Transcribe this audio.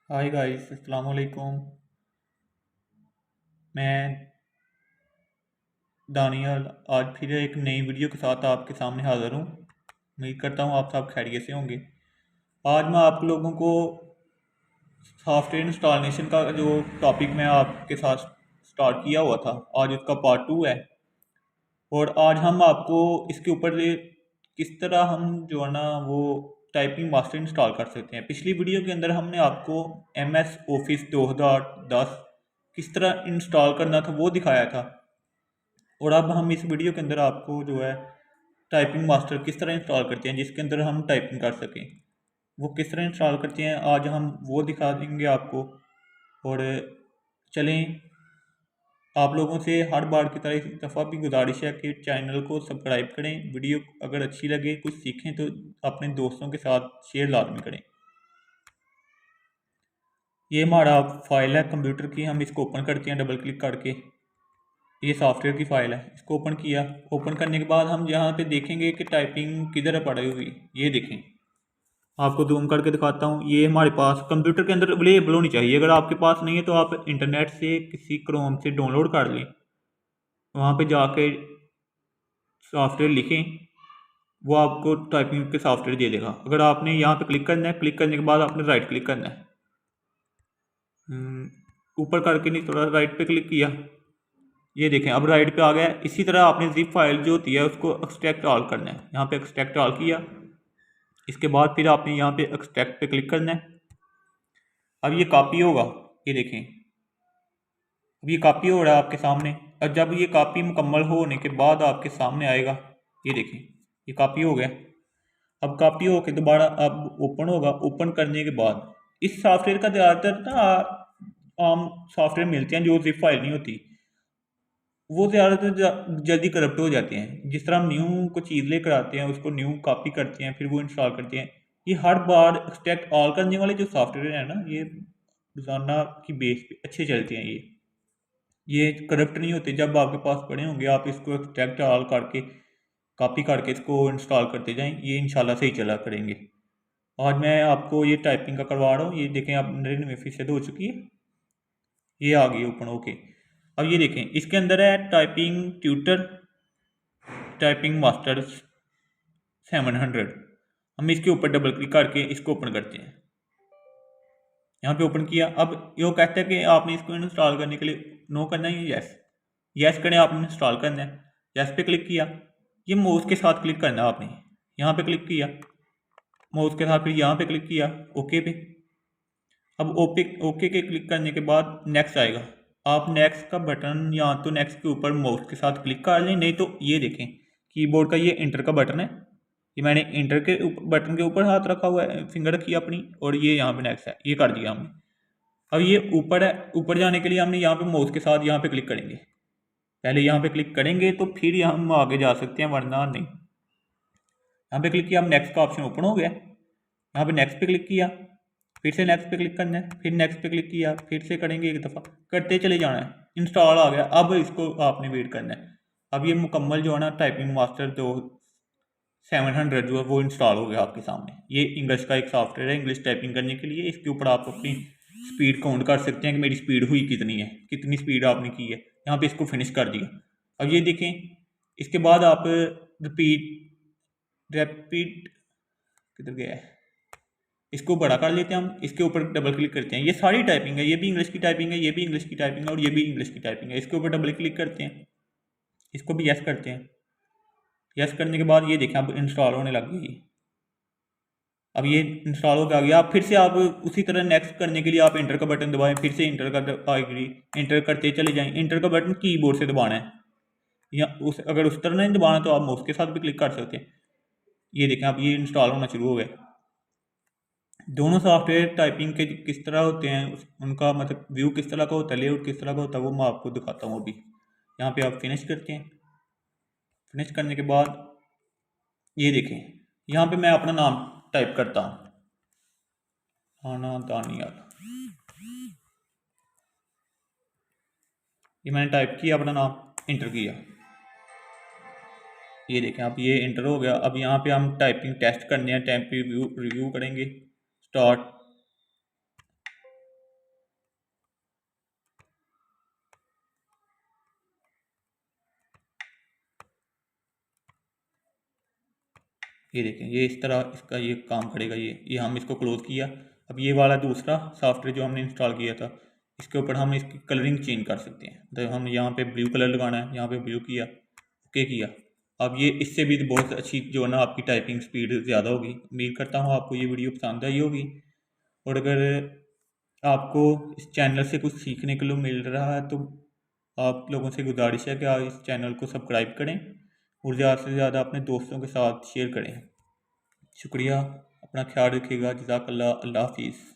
Hi guys, अस्सलाम वालेकुम। मैं दानियल आज फिर एक नई वीडियो के साथ आपके सामने हाज़िर हूँ। उम्मीद करता हूँ आप सब खैरियत से होंगे। आज मैं आप लोगों को सॉफ्टवेयर इंस्टॉलेशन का जो टॉपिक मैं आपके साथ स्टार्ट किया हुआ था, आज उसका पार्ट 2 है। और आज हम आपको इसके ऊपर किस तरह हम जो है ना वो टाइपिंग मास्टर इंस्टॉल कर सकते हैं। पिछली वीडियो के अंदर हमने आपको एम एस ऑफिस 2010 किस तरह इंस्टॉल करना था वो दिखाया था। और अब हम इस वीडियो के अंदर आपको जो है टाइपिंग मास्टर किस तरह इंस्टॉल करते हैं जिसके अंदर हम टाइपिंग कर सकें, वो किस तरह इंस्टॉल करते हैं आज हम वो दिखा देंगे आपको। और चलें, आप लोगों से हर बार की तरह इस दफ़ा भी गुजारिश है कि चैनल को सब्सक्राइब करें। वीडियो अगर अच्छी लगे, कुछ सीखें तो अपने दोस्तों के साथ शेयर लाजमी करें। ये हमारा फाइल है कंप्यूटर की, हम इसको ओपन करते हैं डबल क्लिक करके। ये सॉफ्टवेयर की फ़ाइल है, इसको ओपन किया। ओपन करने के बाद हम यहाँ पे देखेंगे कि टाइपिंग किधर है पड़ी हुई। ये देखें, आपको जूम करके दिखाता हूँ। ये हमारे पास कंप्यूटर के अंदर अवेलेबल होनी चाहिए। अगर आपके पास नहीं है तो आप इंटरनेट से किसी क्रोम से डाउनलोड कर लें। वहाँ पे जाके सॉफ्टवेयर लिखें, वो आपको टाइपिंग के सॉफ्टवेयर दे देगा। अगर आपने यहाँ पे क्लिक करना है, क्लिक करने के बाद आपने राइट क्लिक करना है। ऊपर करके नहीं, थोड़ा राइट पे क्लिक किया। ये देखें अब राइट पे आ गया। इसी तरह आपने जिप फाइल जो होती है उसको एक्सट्रैक्ट ऑल करना है। यहाँ पे एक्सट्रैक्ट ऑल किया। इसके बाद फिर आपने यहाँ पे एक्सट्रैक्ट पे क्लिक करना है। अब ये कॉपी होगा, ये देखें, अब ये कॉपी हो रहा है आपके सामने। और जब ये कॉपी मुकम्मल होने के बाद आपके सामने आएगा, ये देखें, ये कॉपी हो गया। अब कॉपी होकर दोबारा अब ओपन होगा। ओपन करने के बाद इस सॉफ्टवेयर का ज़्यादातर ना आम सॉफ्टवेयर मिलते हैं जो जिप फाइल नहीं होती, वो ज़्यादातर जल्दी करप्ट हो जाते हैं। जिस तरह हम न्यू कोई चीज़ लेकर आते हैं, उसको न्यू कॉपी करते हैं, फिर वो इंस्टॉल करते हैं। ये हर बार एक्सट्रैक्ट ऑल करने वाले जो सॉफ्टवेयर हैं ना, ये रोज़ाना की बेस पे अच्छे चलते हैं। ये करप्ट नहीं होते। जब आपके पास पड़े होंगे आप इसको एक्सट्रैक्ट ऑल करके कॉपी करके इसको इंस्टॉल करते जाएं, ये इंशाल्लाह सही चला करेंगे। आज मैं आपको ये टाइपिंग का करवा रहा हूँ। ये देखें, अब 99% हो चुकी है। ये आ गई ओपन होके। अब ये देखें, इसके अंदर है टाइपिंग ट्यूटर, टाइपिंग मास्टर 700। हम इसके ऊपर डबल क्लिक करके इसको ओपन करते हैं। यहाँ पे ओपन किया। अब ये कहता है कि आपने इसको इंस्टॉल करने के लिए नो करना है या यस। यस करें, आपने इंस्टॉल करना है। यस पे क्लिक किया। ये माउस के साथ क्लिक करना है आपने। यहाँ पे क्लिक किया माउस के साथ, फिर यहाँ पे क्लिक किया ओके पे। अब ओके के क्लिक करने के बाद नेक्स्ट आएगा। आप नेक्स्ट का बटन या तो नेक्स्ट के ऊपर माउस के साथ क्लिक कर लें, नहीं तो ये देखें कीबोर्ड का ये इंटर का बटन है। ये मैंने इंटर के बटन के ऊपर हाथ रखा हुआ है, फिंगर रखी अपनी, और ये यहाँ पे नेक्स्ट है, ये कर दिया हमने। अब ये ऊपर है, ऊपर जाने के लिए हमने यहाँ पे माउस के साथ यहाँ पे क्लिक करेंगे। पहले यहाँ पे क्लिक करेंगे तो फिर हम आगे जा सकते हैं, वरना नहीं। यहाँ पे क्लिक किया, अब नेक्स्ट का ऑप्शन ओपन हो गया। यहाँ पे नेक्स्ट पे क्लिक किया, फिर से नेक्स्ट पे क्लिक करना है, फिर नेक्स्ट पे क्लिक किया, फिर से करेंगे एक दफ़ा, करते चले जाना है। इंस्टॉल आ गया। अब इसको आपने वेट करना है। अब ये मुकम्मल जो है ना टाइपिंग मास्टर जो 700 जो है वो इंस्टॉल हो गया आपके सामने। ये इंग्लिश का एक सॉफ्टवेयर है इंग्लिश टाइपिंग करने के लिए। इसके ऊपर आप अपनी स्पीड काउंट कर सकते हैं कि मेरी स्पीड हुई कितनी है, कितनी स्पीड आपने की है। यहाँ पे इसको फिनिश कर दिया। अब ये देखें, इसके बाद आप रिपीट रैपिड किधर गया है, इसको बड़ा कर लेते हैं। हम इसके ऊपर डबल क्लिक करते हैं। ये सारी टाइपिंग है, ये भी इंग्लिश की टाइपिंग है, ये भी इंग्लिश की टाइपिंग है, और ये भी इंग्लिश की टाइपिंग है। इसके ऊपर डबल क्लिक करते हैं, इसको भी यस करते हैं। यस करने के बाद ये देखें अब इंस्टॉल होने लग गई। अब ये इंस्टॉल हो गया। आप फिर से आप उसी तरह नेक्स्ट करने के लिए आप इंटर का बटन दबाएं, फिर से इंटर का आएगी, इंटर करते चले जाएं। इंटर का बटन कीबोर्ड से दबाना है, या अगर उस तरह नहीं दबाना तो आप माउस के साथ भी क्लिक कर सकते हैं। ये देखें अब ये इंस्टॉल होना शुरू हो गया। दोनों सॉफ्टवेयर टाइपिंग के किस तरह होते हैं, उनका मतलब व्यू किस तरह का होता है, लेआउट किस तरह का होता है, वो मैं आपको दिखाता हूँ अभी। यहाँ पे आप फिनिश करते हैं। फिनिश करने के बाद ये देखें, यहाँ पे मैं अपना नाम टाइप करता हूँ, आना दानियाल। ये मैंने टाइप किया अपना नाम, इंटर किया। ये देखें अब ये इंटर हो गया। अब यहाँ पे हम टाइपिंग टेस्ट करने हैं, टाइपिंग रिव्यू रिव्यू करेंगे। स्टार्ट। ये देखें, ये इस तरह इसका ये काम करेगा। ये हम इसको क्लोज किया। अब ये वाला दूसरा सॉफ्टवेयर जो हमने इंस्टॉल किया था, इसके ऊपर हम इसकी कलरिंग चेंज कर सकते हैं। तो हम यहाँ पे ब्लू कलर लगाना है, यहाँ पे ब्लू किया, ओके किया। अब ये इससे भी बहुत अच्छी जो है ना आपकी टाइपिंग स्पीड ज़्यादा होगी। उम्मीद करता हूँ आपको ये वीडियो पसंद आई होगी। और अगर आपको इस चैनल से कुछ सीखने के लिए मिल रहा है तो आप लोगों से गुजारिश है कि आप इस चैनल को सब्सक्राइब करें और ज़्यादा से ज़्यादा अपने दोस्तों के साथ शेयर करें। शुक्रिया, अपना ख्याल रखिएगा। जज़ाकल्लाह, अल्लाह हाफिज़।